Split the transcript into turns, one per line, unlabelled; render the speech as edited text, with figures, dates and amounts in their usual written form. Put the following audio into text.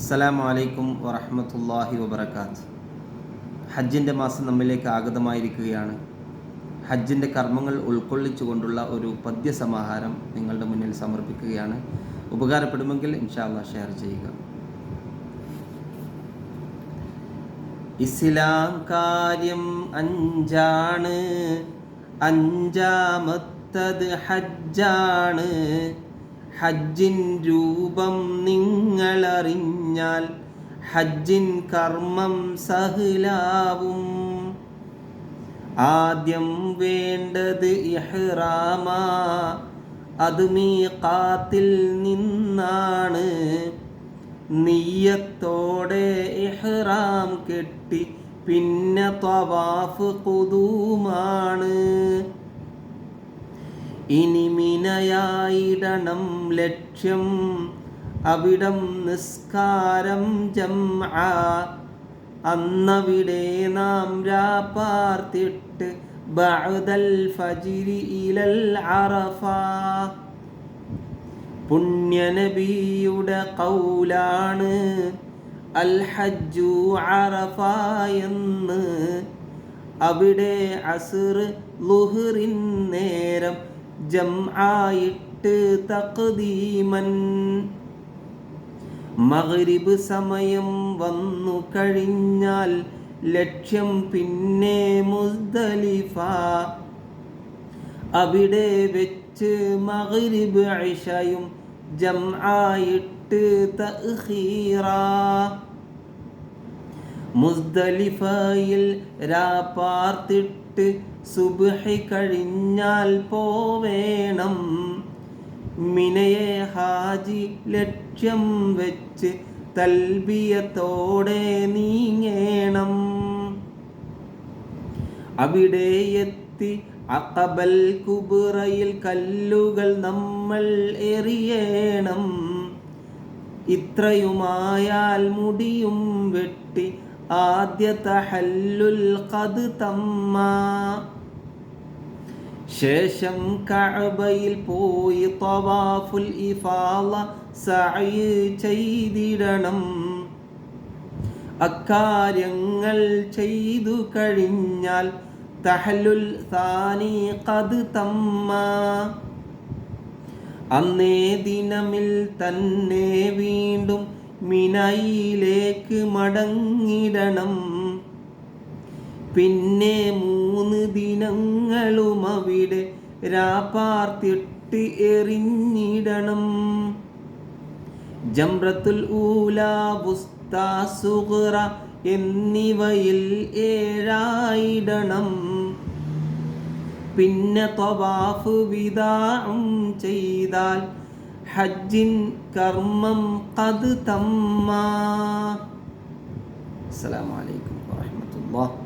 അസ്സലാമു അലൈക്കും വറഹ്മത്തുള്ളാഹി വബറകാത്ത്. ഹജ്ജിൻ്റെ മാസം നമ്മിലേക്ക് ആഗതമായിരിക്കുകയാണ്. ഹജ്ജിൻ്റെ കർമ്മങ്ങൾ ഉൾക്കൊള്ളിച്ചുകൊണ്ടുള്ള ഒരു പദ്യസമാഹാരം നിങ്ങളുടെ മുന്നിൽ സമർപ്പിക്കുകയാണ്. ഉപകാരപ്പെടുമെങ്കിൽ ഇൻഷാ അല്ലാഹ് ഷെയർ ചെയ്യുക. ഇസ്ലാം കാര്യം അഞ്ചാണ്, അഞ്ചാമത്തത് ഹജ്ജാണ്. ഹജ്ജിൻ രൂപം നിങ്ങളറിഞ്ഞാൽ ഹജ്ജിൻ കർമ്മം സഹലാവും. ആദ്യം വേണ്ടത് ഇഹ്റാമാ, അത് മീഖാത്തിൽ നിന്നാണ്. നിയ്യത്തോടെ ഇഹ്റാം കെട്ടി പിന്നെ തവാഫ് ഖുദൂമാണ്. ഇനി മിനയായിടണം ലക്ഷ്യം, അവിടം നിസ്കാരം ജംഅ. അന്നവിടെ നാം രാപ്പാർത്തിട്ട് ബഅദൽ ഫജ്രി ഇലൽ അറഫ. പുണ്യനബിയുടെ ഖൗലാണ് അൽ ഹജ്ജു അറഫ എന്ന്. അവിടെ അസ്ർ ളുഹ്റിൻ നേരം ജംആയിട്ട് തഖ്ദീമൻ. മഗ്രിബ് സമയം വന്നു കഴിഞ്ഞാൽ ലക്ഷ്യം പിന്നെ മുസ്ദലിഫ. അവിടെ വെച്ച് മഗ്രിബ് ഇശയും ജംആയിട്ട് തഅഖീറ. മുസ്ദലിഫയിൽ രാപ്പാർത്തിട്ട് സുബ്ഹി കഴിഞ്ഞാൽ പോവേണം. മിനയെ ഹാജി ലക്ഷ്യം വെച്ച് തൽബിയത്തോടെ നീങ്ങേണം. അവിടെ എത്തി അഖബൽ കുബ്രയിൽ കല്ലുകൾ നമ്മൾ എറിയണം. ഇത്രയുമായാൽ മുടിയും വെട്ടി ആദ്യ തഹല്ലുൽ ഖദ് തമ്മ. ശേഷം കഅബയിൽ പോയി തവാഫുൽ ഇഫാള സഅയ് ചെയ്തിടണം. അക്കാര്യങ്ങൾ ചെയ്തു കഴിഞ്ഞാൽ തഹല്ലുൽ സാനി ഖദ് തമ്മ. അന്നേ ദിനമിൽ തന്നെ വീണ്ടും മിനയിലേക്ക് മടങ്ങിടണം. പിന്നെ 3 ദിനങ്ങളും അവിടെ രാപ്പാർത്തിട്ട് എറിഞ്ഞിടണം. ജംറത്തുൽ ഊല, വുസ്താ, സുഗ്റ എന്നിവയിൽ 7 പിന്നെ തവാഫ് വിദാഉം ചെയ്താൽ ഹജ്ജിൻ കർമ്മം ഖദ് തമ്മ. അസ്സലാമു അലൈക്കും വറഹ്മത്തുള്ളാഹി.